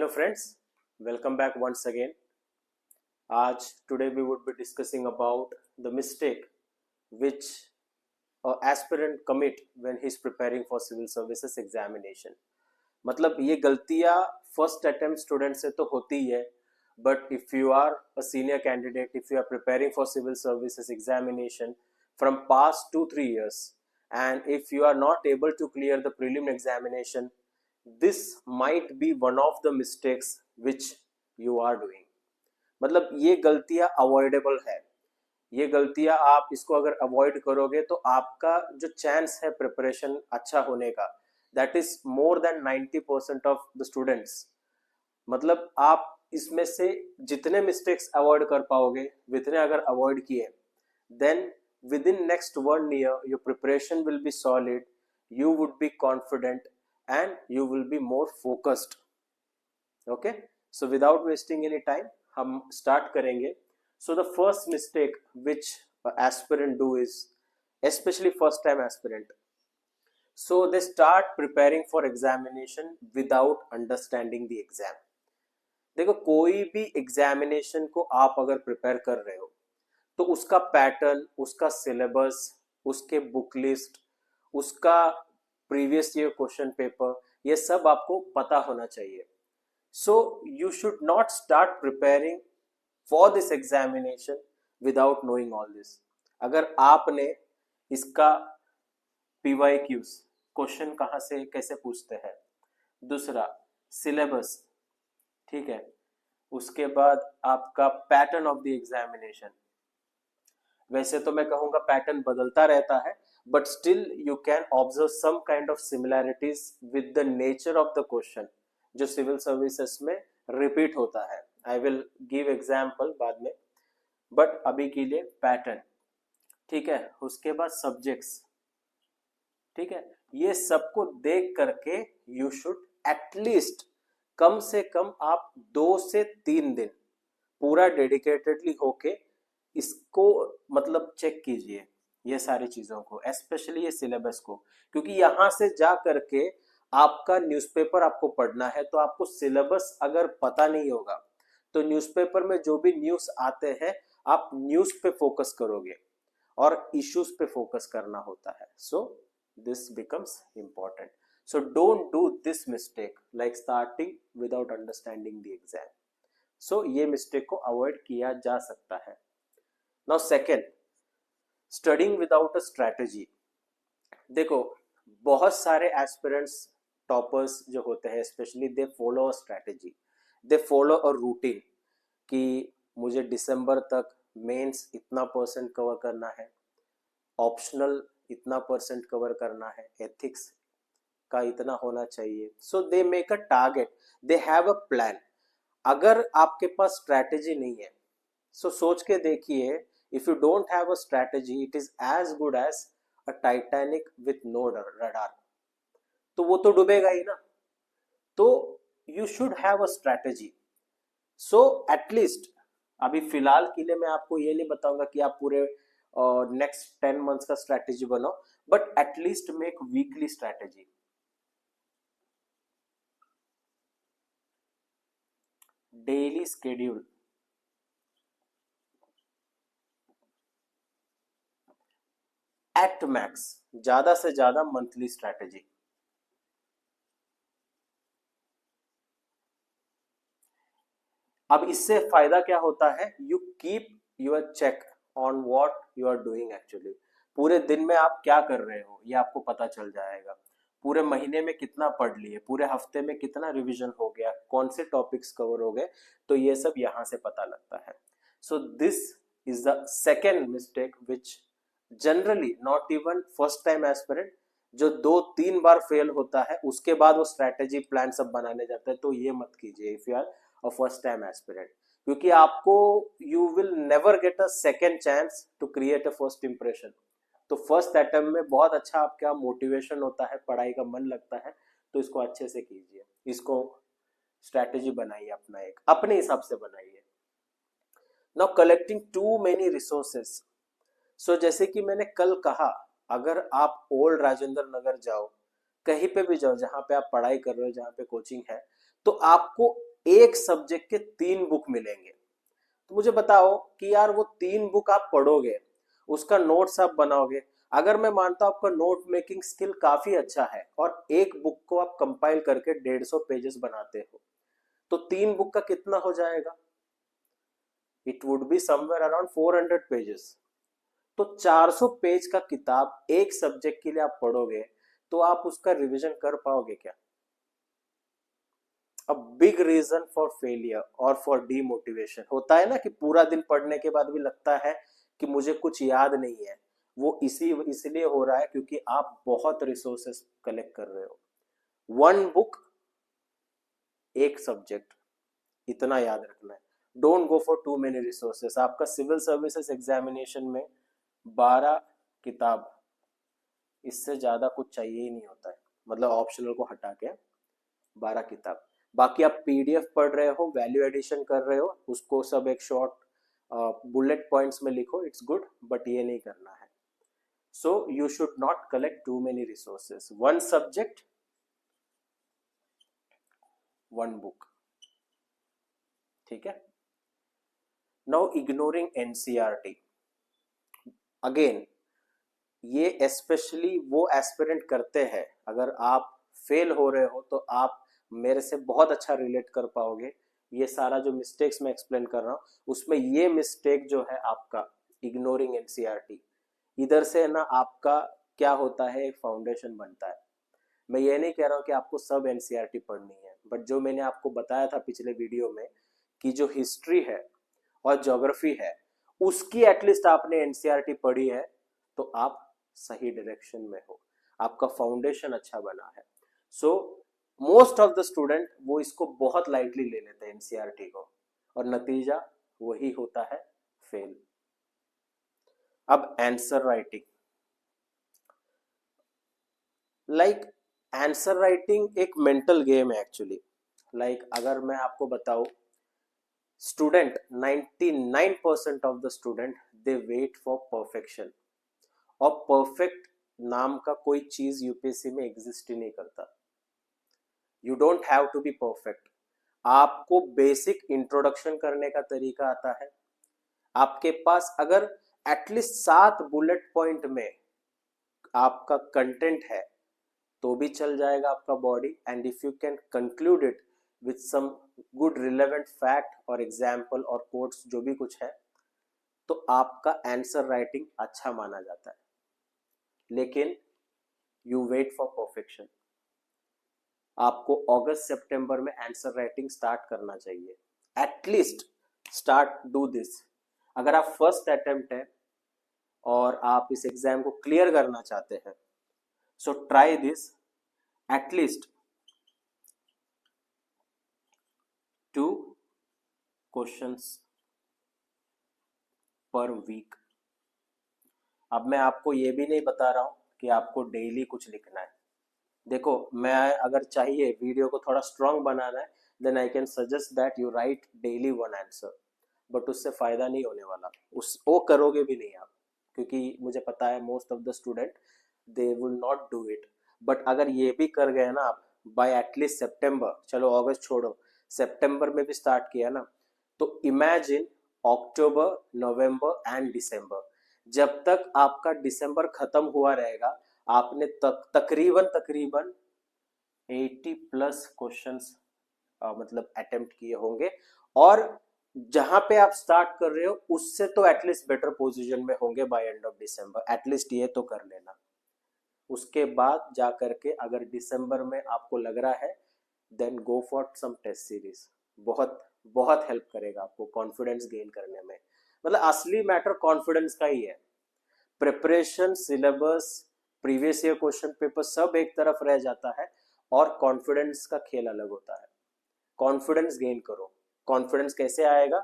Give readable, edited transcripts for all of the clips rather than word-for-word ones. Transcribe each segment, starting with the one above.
friends, welcome back once again. Today we would be discussing about the mistake which a aspirant commit when he's preparing for civil services examination. मतलब ये गलतियां first attempt student से तो होती ही है, but if you are a senior candidate, if you are preparing for civil services examination from past 2-3 years, and if you are not able to clear the prelim examination, this might be one of the mistakes which you are doing. मतलब ये गलतियां avoidable है. ये गलतियां आप इसको अगर avoid करोगे तो आपका जो चांस है प्रिपरेशन अच्छा होने का, that is more than 90% of the students. मतलब आप इसमें से जितने मिस्टेक्स अवॉइड कर पाओगे, जितने अगर अवॉइड किए, then within next 1 year your preparation will be solid, you would be confident and you will be more focused. Okay, so without wasting any time हम start करेंगे. So the first mistake which aspirant do is, especially first time aspirant, so they start preparing for examination without understanding the exam. देखो, कोई भी examination को आप अगर prepare कर रहे हो तो उसका पैटर्न, उसका सिलेबस, उसके बुक लिस्ट, उसका प्रीवियस ईयर क्वेश्चन पेपर, ये सब आपको पता होना चाहिए. सो you should not start preparing for this examination without knowing all this. अगर आपने इसका PYQs, क्वेश्चन कहाँ से कैसे पूछते हैं, दूसरा सिलेबस, ठीक है, उसके बाद आपका पैटर्न ऑफ द एग्जामिनेशन. वैसे तो मैं कहूंगा पैटर्न बदलता रहता है, but still you can observe some kind of similarities with the nature of the question जो सिविल सर्विसेज में रिपीट होता है. आई विल गिव एग्जाम्पल बाद में, बट अभी के लिए पैटर्न, ठीक है. उसके बाद सब्जेक्ट्स, ठीक है. ये सबको देख करके यू शुड एटलीस्ट कम से कम आप 2 से 3 दिन पूरा डेडिकेटेडली होके इसको मतलब चेक कीजिए, ये सारी चीजों को, स्पेशली ये सिलेबस को, क्योंकि यहां से जा करके आपका न्यूज़पेपर आपको पढ़ना है. तो आपको सिलेबस अगर पता नहीं होगा तो न्यूज़पेपर में जो भी न्यूज आते हैं आप न्यूज पे फोकस करोगे और इश्यूज पे फोकस करना होता है. So this becomes important. So don't do this mistake like starting without understanding the exam. So ये mistake को avoid किया जा सकता है. Now second, studying without a strategy. देखो, बहुत सारे aspirants, toppers जो होते हैं especially, they follow a strategy. They follow a routine कि मुझे दिसंबर तक मेंस इतना % कवर करना है, ऑप्शनल इतना % कवर करना है, एथिक्स का इतना होना चाहिए. So they make a target, they have a plan. अगर आपके पास स्ट्रैटेजी नहीं है, सो सोच के देखिए, if you don't have a strategy, it is as good as a Titanic with no radar. तो वो तो डूबेगा ही ना. तो you should have a strategy. So at least अभी फिलहाल के लिए मैं आपको ये नहीं बताऊंगा कि आप पूरे नेक्स्ट 10 मंथ्स का स्ट्रैटेजी बनाओ, but at least make weekly strategy. Daily schedule, at max ज्यादा से ज्यादा मंथली स्ट्रैटेजी. अब इससे फायदा क्या होता है, you keep your check on what you are doing actually. पूरे दिन में आप क्या कर रहे हो ये आपको पता चल जाएगा. पूरे महीने में कितना पढ़ लिए, पूरे हफ्ते में कितना रिवीजन हो गया, कौन से टॉपिक्स कवर हो गए, तो ये सब यहां से पता लगता है. So this is the second mistake which generally not even first time aspirant, जो 2-3 बार फेल होता है उसके बाद वो स्ट्रैटेजी प्लान सब बनाने जाता है. तो ये मत कीजिए if you are a first time aspirant, क्योंकि आपको you will never get a second chance to create a first impression. तो फर्स्ट अटेम्प्ट में बहुत अच्छा आपका मोटिवेशन होता है, पढ़ाई का मन लगता है, तो इसको अच्छे से कीजिए. इसको स्ट्रैटेजी बनाइए, अपना एक अपने हिसाब से बनाइए. Now collecting too many resources. So जैसे कि मैंने कल कहा, अगर आप ओल्ड राजेंद्र नगर जाओ, कहीं पे भी जाओ जहां पे आप पढ़ाई कर रहे हो, जहां पे कोचिंग है, तो आपको एक सब्जेक्ट के 3 बुक मिलेंगे। तो मुझे बताओ कि यार वो 3 बुक आप पढ़ोगे, उसका नोट्स आप बनाओगे। अगर मैं मानता हूं आपका नोट मेकिंग स्किल काफी अच्छा है और एक बुक को आप कंपाइल करके 150 पेजेस बनाते हो, तो 3 बुक का कितना हो जाएगा? It would be somewhere around 400 pages. तो 400 पेज का किताब एक सब्जेक्ट के लिए आप पढ़ोगे, तो आप उसका रिवीजन कर पाओगे क्या? A big reason for failure और फॉर डीमोटिवेशन होता है ना कि पूरा दिन पढ़ने के बाद भी लगता है कि मुझे कुछ याद नहीं है। वो इसलिए हो रहा है क्योंकि आप बहुत रिसोर्सेस कलेक्ट कर रहे हो। वन बुक, एक सब्जेक्ट, इतना याद रखना है। Don't go for too many resources. आपका सिविल सर्विसेज एग्जामिनेशन में 12 किताब, इससे ज्यादा कुछ चाहिए ही नहीं होता है, मतलब ऑप्शनल को हटा के 12 किताब। बाकी आप पीडीएफ पढ़ रहे हो, वैल्यू एडिशन कर रहे हो, उसको सब एक शॉर्ट बुलेट पॉइंट्स में लिखो, इट्स गुड, बट ये नहीं करना है। So you should not collect too many resources. One subject, one book, ठीक है। नाउ इग्नोरिंग एनसीईआरटी, अगेन ये स्पेशली वो एस्पिरेंट करते हैं। अगर आप फेल हो रहे हो तो आप मेरे से बहुत अच्छा रिलेट कर पाओगे। ये सारा जो मिस्टेक्स मैं एक्सप्लेन कर रहा हूँ, उसमें ये मिस्टेक जो है आपका इग्नोरिंग एनसीईआरटी, इधर से ना आपका क्या होता है, एक फाउंडेशन बनता है। मैं ये नहीं कह रहा हूँ कि आपको सब एनसीईआरटी पढ़नी है, बट जो मैंने आपको बताया था पिछले वीडियो में कि जो हिस्ट्री है और ज्योग्राफी है, उसकी एटलीस्ट आपने एनसीईआरटी पढ़ी है, तो आप सही डायरेक्शन में हो, आपका फाउंडेशन अच्छा बना है। So most of the student वो इसको बहुत लाइटली ले लेते हैं एनसीईआरटी को, और नतीजा वही होता है, फेल। अब answer writing, like answer writing एक मेंटल गेम है एक्चुअली। लाइक अगर मैं आपको बताऊं, student 99% of the student they wait for perfection, और परफेक्ट नाम का कोई चीज यूपीएससी में एग्जिस्ट ही नहीं करता। You don't have to be perfect. आपको बेसिक इंट्रोडक्शन करने का तरीका आता है, आपके पास अगर एटलीस्ट 7 बुलेट पॉइंट में आपका कंटेंट है तो भी चल जाएगा आपका body. And if you can conclude it with some good relevant fact और एग्जाम्पल और कोट्स, जो भी कुछ है, तो आपका आंसर राइटिंग अच्छा माना जाता है। लेकिन यू वेट फॉर परफेक्शन। आपको अगस्त सितंबर में आंसर राइटिंग स्टार्ट करना चाहिए, एटलीस्ट स्टार्ट डू दिस। अगर आप फर्स्ट अटेम्प्ट है और आप इस एग्जाम को क्लियर करना चाहते हैं, so try this at least 2 questions per week. अब मैं आपको ये भी नहीं बता रहा हूं कि आपको डेली कुछ लिखना है। देखो, मैं अगर चाहिए वीडियो को थोड़ा स्ट्रांग बनाना है, then I can suggest that you write daily 1 answer, but उससे फायदा नहीं होने वाला, उस वो करोगे भी नहीं आप, क्योंकि मुझे पता है most of the student they will not do it. But अगर ये भी कर गए ना आप बाय एटलीस्ट सितंबर, चलो अगस्त छोड़ो, सितंबर में भी स्टार्ट किया ना, तो इमेजिन अक्टूबर, नवंबर एंड दिसंबर, जब तक आपका दिसंबर खत्म हुआ रहेगा, आपने तकरीबन तकरीबन 80 प्लस क्वेश्चंस मतलब अटेम्प्ट किए होंगे। और जहां पे आप स्टार्ट कर रहे हो उससे तो एटलीस्ट बेटर पोजीशन में होंगे by end of December, at least ये तो कर लेना। उसके बाद जा करके अगर दिसंबर में आपको लग रहा है, then go for some test series. बहुत बहुत हेल्प करेगा आपको कॉन्फिडेंस गेन करने में। मतलब असली मैटर कॉन्फिडेंस का ही है। Preparation, syllabus, previous year question paper सब एक तरफ रह जाता है, और कॉन्फिडेंस का खेल अलग होता है। कॉन्फिडेंस गेन करो। कॉन्फिडेंस कैसे आएगा?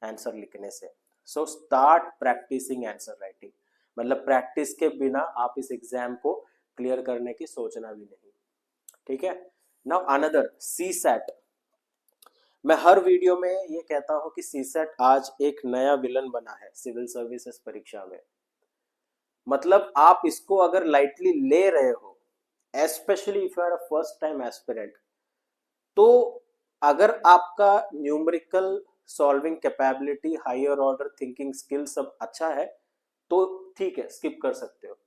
आंसर लिखने से। So start practising answer writing. मतलब प्रैक्टिस के बिना आप इस एग्जाम को क्लियर करने की सोचना भी नहीं, ठीक है। Now another C SAT. मैं हर वीडियो में ये कहता हूं कि सी सैट आज एक नया विलन बना है सिविल सर्विसेज परीक्षा में। मतलब आप इसको अगर लाइटली ले रहे हो, especially if you are a first time aspirant, तो अगर आपका numerical solving capability, higher order thinking skill सब अच्छा है तो ठीक है, स्किप कर सकते हो,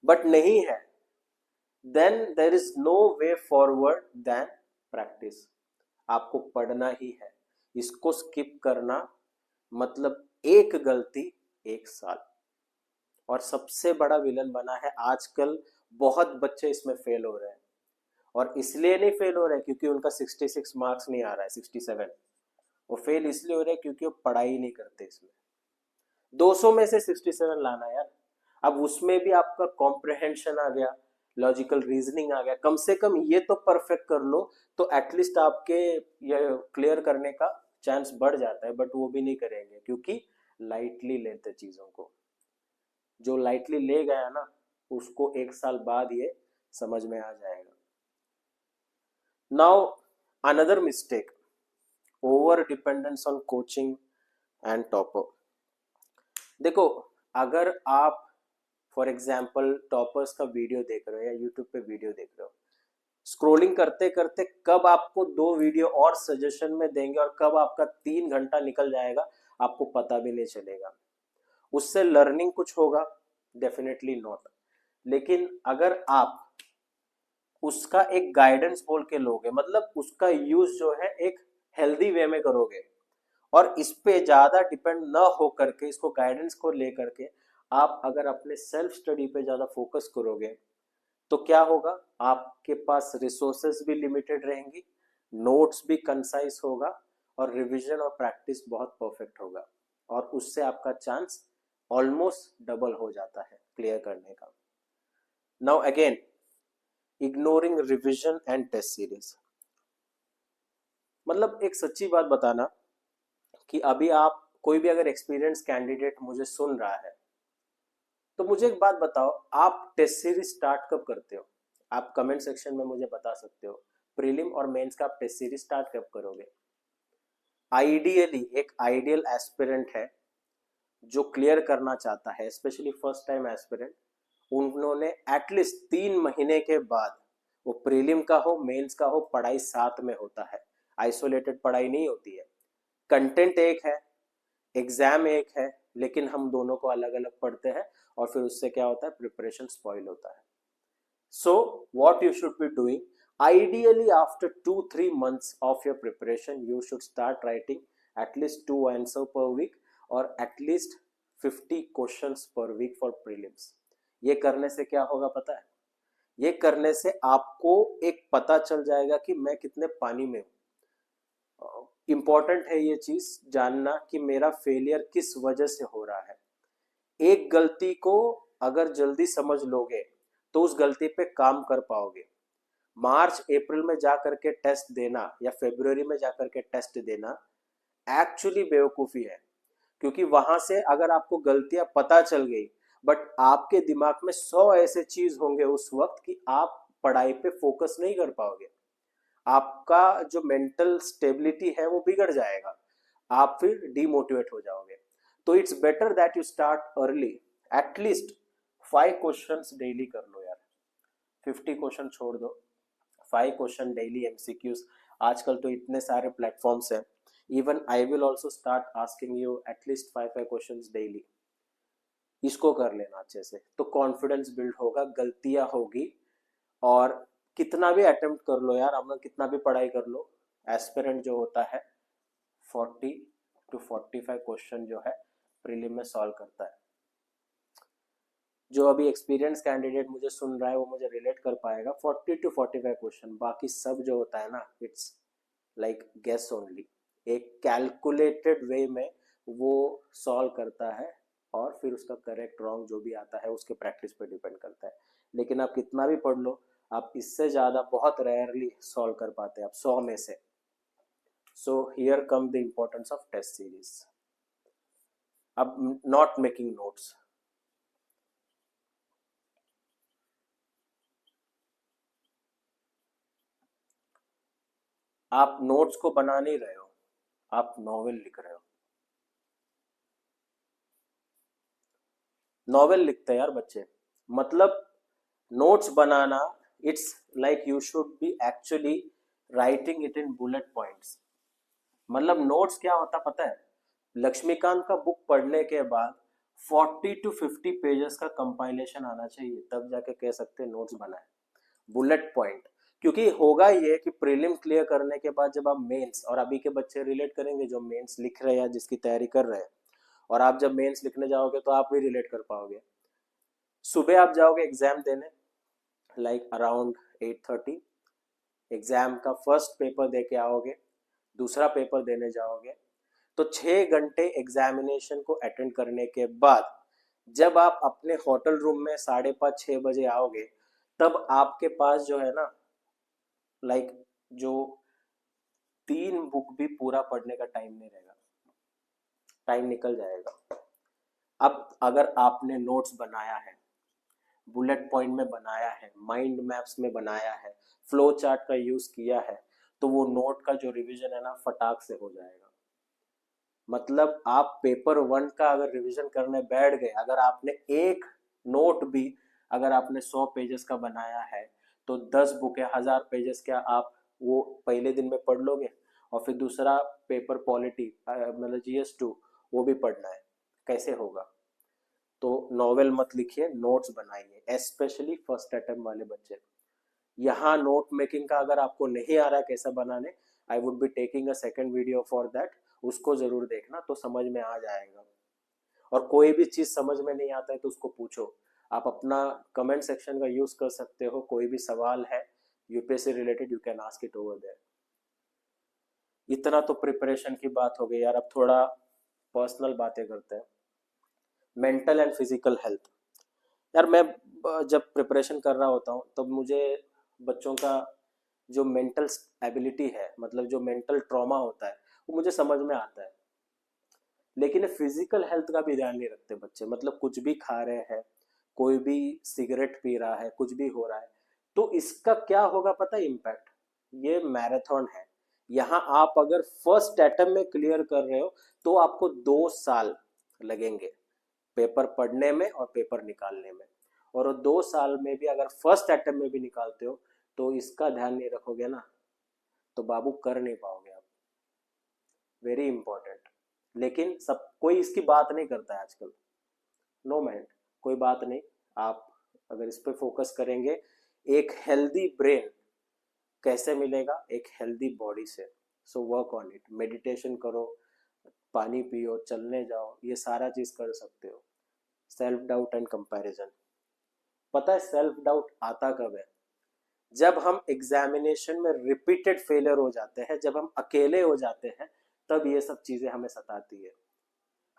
बट नहीं है then there is no way forward then practice. आपको पढ़ना ही है, इसको स्किप करना मतलब एक गलती एक साल। और सबसे बड़ा विलन बना है आजकल, बहुत बच्चे इसमें फेल हो रहे हैं, और इसलिए नहीं फेल हो रहे क्योंकि उनका 66 मार्क्स नहीं आ रहा है, 67। वो फेल इसलिए हो रहे हैं क्योंकि वो पढ़ाई नहीं करते। इसमें 200 में से 67 लाना यार। अब उसमें भी आपका कॉम्प्रहेंशन आ गया, लॉजिकल रीजनिंग आ गया, कम से कम ये तो परफेक्ट कर लो तो एटलीस्ट आपके ये क्लियर करने का चांस बढ़ जाता है। बट वो भी नहीं करेंगे क्योंकि लाइटली लेते चीजों को। जो लाइटली ले गया ना उसको एक साल बाद ये समझ में आ जाएगा। Now another mistake, over dependence on coaching and topper. देखो, अगर आप फॉर एग्जाम्पल टॉपर्स का वीडियो देख रहे हो या यूट्यूब पे वीडियो देख रहे हो, स्क्रोलिंग करते करते कब आपको 2 वीडियो और सजेशन में देंगे और कब आपका 3 घंटा निकल जाएगा आपको पता भी नहीं चलेगा। उससे लर्निंग कुछ होगा? Definitely not. लेकिन अगर आप उसका एक गाइडेंस बोल के लोगे, मतलब उसका यूज जो है एक हेल्दी वे में करोगे और इस पे ज्यादा डिपेंड न हो करके, इसको गाइडेंस को लेकर के आप अगर अपने सेल्फ स्टडी पे ज्यादा फोकस करोगे तो क्या होगा, आपके पास रिसोर्सेज भी लिमिटेड रहेंगी, नोट्स भी कंसाइज होगा और रिवीजन और प्रैक्टिस बहुत परफेक्ट होगा, और उससे आपका चांस ऑलमोस्ट डबल हो जाता है क्लियर करने का। Now again, ignoring revision and test series. मतलब एक सच्ची बात बताना कि अभी आप कोई भी अगर एक्सपीरियंस कैंडिडेट मुझे सुन रहा है तो मुझे एक बात बताओ, आप टेस्ट सीरीज स्टार्ट कब करते हो? आप कमेंट सेक्शन में मुझे बता सकते हो। प्रीलिम और मेंस का आप टेस्ट सीरीज स्टार्ट कब करोगे? आइडियली एक आइडियल एस्पिरेंट है जो क्लियर करना चाहता है, स्पेशली फर्स्ट टाइम एस्पिरेंट, उन्होंने एटलीस्ट 3 महीने के बाद, वो प्रीलिम का हो मेंस का हो, पढ़ाई साथ में होता है, आइसोलेटेड पढ़ाई नहीं होती है। कंटेंट एक है, एग्जाम एक है, लेकिन हम दोनों को अलग अलग पढ़ते हैं और फिर उससे क्या होता है, प्रिपरेशन स्पॉइल होता है। So what you should be doing, ideally after 2-3 months of your preparation you should start writing at least 2 answer per week or at least 50 questions per week for prelims। ये करने से क्या होगा पता है? ये करने से आपको एक पता चल जाएगा कि मैं कितने पानी में हूं। इंपॉर्टेंट है ये चीज जानना कि मेरा फेलियर किस वजह से हो रहा है। एक गलती को अगर जल्दी समझ लोगे तो उस गलती पे काम कर पाओगे। मार्च अप्रैल में जाकर के टेस्ट देना या फरवरी में जाकर के टेस्ट देना एक्चुअली बेवकूफी है, क्योंकि वहां से अगर आपको गलतियां पता चल गई बट आपके दिमाग में 100 ऐसे चीज होंगे उस वक्त कि आप पढ़ाई पे फोकस नहीं कर पाओगे, आपका जो मेंटल स्टेबिलिटी है वो बिगड़ जाएगा, आप फिर डीमोटिवेट हो जाओगे। तो it's better that you start early, at least 5 questions daily कर लो यार, 50 क्वेश्चन छोड़ दो, 5 क्वेश्चन डेली एमसीक्यूज। आजकल तो इतने सारे प्लेटफॉर्म्स हैं, even I will also start asking you at least 5 questions daily. इसको कर लेना अच्छे से तो कॉन्फिडेंस बिल्ड होगा, गलतियां होगी, और कितना भी अटेम्प्ट कर लो यार, हम कितना भी पढ़ाई कर लो, एस्पिरेंट जो होता है 40 to 45 क्वेश्चन जो है प्रीलिम में सॉल्व करता है। जो अभी एक्सपीरियंस कैंडिडेट मुझे सुन रहा है वो मुझे रिलेट कर पाएगा, 40 to 45 क्वेश्चन, बाकी सब जो होता है ना इट्स लाइक गेस ओनली। एक कैलकुलेटेड वे में वो सॉल्व करता है और फिर उसका करेक्ट रॉन्ग जो भी आता है उसके प्रैक्टिस पे डिपेंड करता है। लेकिन आप कितना भी पढ़ लो, आप इससे ज़्यादा बहुत रेयरली सॉल्व कर पाते हैं आप 100 में से। So here come the importance of test series. अब नॉट मेकिंग नोट्स, आप नोट्स को बना नहीं रहे हो, आप नॉवेल लिख रहे हो। नॉवेल लिखते हैं यार बच्चे, मतलब notes banana, it's like you should be actually writing it in bullet points. मतलब नोट्स क्या होता पता है, लक्ष्मीकांत का बुक पढ़ने के बाद 40 to 50 पेजेस का कंपाइलेशन आना चाहिए, तब जाके कह सकते हैं नोट्स बनाए। बुलेट पॉइंट, क्योंकि होगा ये कि प्रीलिम क्लियर करने के बाद जब आप मेंस, और अभी के बच्चे रिलेट करेंगे जो मेंस लिख रहे हैं, जिसकी तैयारी कर रहे हैं, और आप जब मेंस लिखने जाओगे तो आप भी रिलेट कर पाओगे। सुबह आप जाओगे एग्जाम देने, लाइक अराउंड 8:30, एग्जाम का फर्स्ट पेपर दे के आओगे, दूसरा पेपर देने जाओगे, तो 6 घंटे एग्जामिनेशन को अटेंड करने के बाद जब आप अपने होटल रूम में 5:30-6 बजे आओगे, तब आपके पास जो है ना, लाइक जो 3 बुक भी पूरा पढ़ने का टाइम नहीं रहेगा, टाइम निकल जाएगा। अब अगर आपने नोट्स बनाया है, बुलेट पॉइंट में बनाया है, माइंड मैप्स में बनाया है, फ्लो चार्ट का यूज किया है, तो वो नोट का जो रिवीजन है ना, फटाक से हो जाएगा। मतलब आप पेपर 1 का अगर रिवीजन करने बैठ गए, अगर आपने एक नोट भी, अगर आपने 100 पेजेस का बनाया है, तो 10 बुक है 1000 पेजेस क्या आप वो पहले दिन में पढ़ लोगे, और फिर दूसरा पेपर पॉलिटी मतलब GS2 वो भी पढ़ना है, कैसे होगा। तो नॉवेल मत लिखिए, नोट्स बनाइए, स्पेशली फर्स्ट अटेम्प्ट वाले बच्चे। यहाँ नोट मेकिंग का अगर आपको नहीं आ रहा है कैसा बनाने, I would be taking a second video for that, उसको जरूर देखना, तो समझ में आ जाएगा। और कोई भी चीज समझ में नहीं आता है तो उसको पूछो, आप अपना कमेंट सेक्शन का यूज कर सकते हो, कोई भी सवाल है UPSC related, you can ask it over there. इतना तो प्रिपरेशन की बात हो गई यार, अब थोड़ा पर्सनल बातें करते हैं। Mental and physical health. यार मैं जब प्रिपरेशन कर रहा होता हूँ तब मुझे बच्चों का जो मेंटल एबिलिटी है, मतलब जो मेंटल ट्रॉमा होता है, वो मुझे समझ में आता है। लेकिन फिजिकल हेल्थ का भी ध्यान नहीं रखते बच्चे, मतलब कुछ भी खा रहे हैं, कोई भी सिगरेट पी रहा है, कुछ भी हो रहा है, तो इसका क्या होगा पता है इम्पैक्ट। ये मैराथन है, यहाँ आप अगर फर्स्ट अटेम्प्ट में क्लियर कर रहे हो तो आपको 2 साल लगेंगे पेपर पढ़ने में और पेपर निकालने में, और 2 साल में भी अगर फर्स्ट अटेम्प्ट में भी निकालते हो तो इसका ध्यान नहीं रखोगे ना, तो बाबू कर नहीं पाओगे आप। Very important. लेकिन सब कोई इसकी बात नहीं करता है आजकल। नो माइंड, कोई बात नहीं। आप अगर इस पे फोकस करेंगे, एक हेल्दी ब्रेन कैसे मिलेगा, एक हेल्दी बॉडी से। So work on it, meditation करो, पानी पियो, चलने जाओ, ये सारा चीज कर सकते हो। Self doubt and comparison. पता है सेल्फ डाउट आता कब है, जब हम एग्जामिनेशन में रिपीटेड फेलियर हो जाते हैं, जब हम अकेले हो जाते हैं, तब ये सब चीजें हमें सताती है।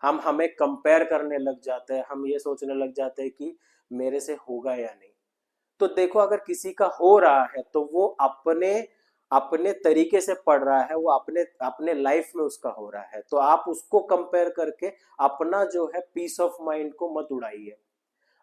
हम हमें कंपेयर करने लग जाते हैं, हम ये सोचने लग जाते हैं कि मेरे से होगा या नहीं। तो देखो अगर किसी का हो रहा है तो वो अपने अपने तरीके से पढ़ रहा है, वो अपने अपने लाइफ में उसका हो रहा है, तो आप उसको कंपेयर करके अपना जो है पीस ऑफ माइंड को मत उड़ाइए।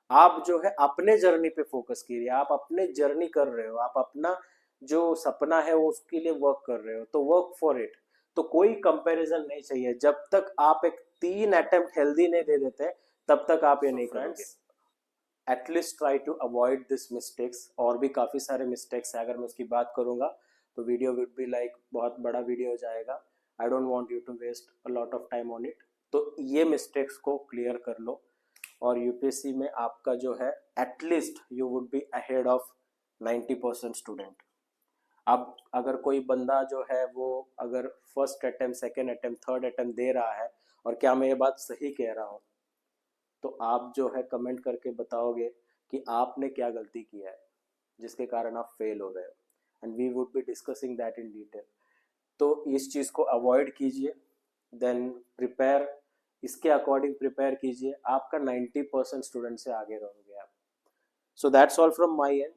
आप जो है अपने जर्नी पे फोकस कीजिए, आप अपने जर्नी कर रहे हो, आप अपना जो सपना है वो उसके लिए वर्क कर रहे हो, तो वर्क फॉर इट। तो कोई कंपैरिजन नहीं चाहिए, जब तक आप एक 3 अटेम्प्ट हेल्दी नहीं दे देते तब तक आप ये नहीं करोगे। At least try to avoid this mistakes. और भी काफ़ी सारे मिस्टेक्स है, अगर मैं उसकी बात करूंगा तो वीडियो वुड बी लाइक बहुत बड़ा वीडियो हो जाएगा। I don't want you to waste a lot of time on it. तो ये मिस्टेक्स को क्लियर कर लो, और यूपीएससी में आपका जो है at least you would be ahead of 90% student. अब अगर कोई बंदा जो है वो अगर first attempt, second attempt, third attempt दे रहा है, और क्या मैं ये बात सही कह रहा हूँ, तो आप जो है कमेंट करके बताओगे कि आपने क्या गलती किया है जिसके कारण आप फेल हो रहे हो, and we would be discussing that in detail. तो इस चीज़ को अवॉइड कीजिए, देन प्रिपेयर, इसके अकॉर्डिंग प्रिपेयर कीजिए, आपका 90% स्टूडेंट से आगे रहोगे आप। So that's all from my end.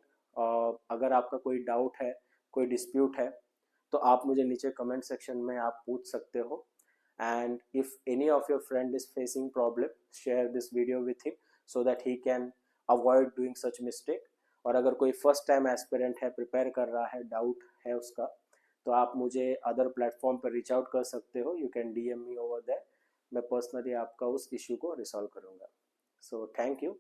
अगर आपका कोई डाउट है, कोई डिस्प्यूट है, तो आप मुझे नीचे कमेंट सेक्शन में आप पूछ सकते हो। And if any of your friend is facing problem, share this video with him so that he can avoid doing such mistake. और अगर कोई फर्स्ट टाइम एस्पिरेंट है, प्रिपेयर कर रहा है, डाउट है उसका, तो आप मुझे अदर प्लेटफॉर्म पर रीच आउट कर सकते हो, you can DM me over there. मैं पर्सनली आपका उस इशू को रिसॉल्व करूँगा। So thank you.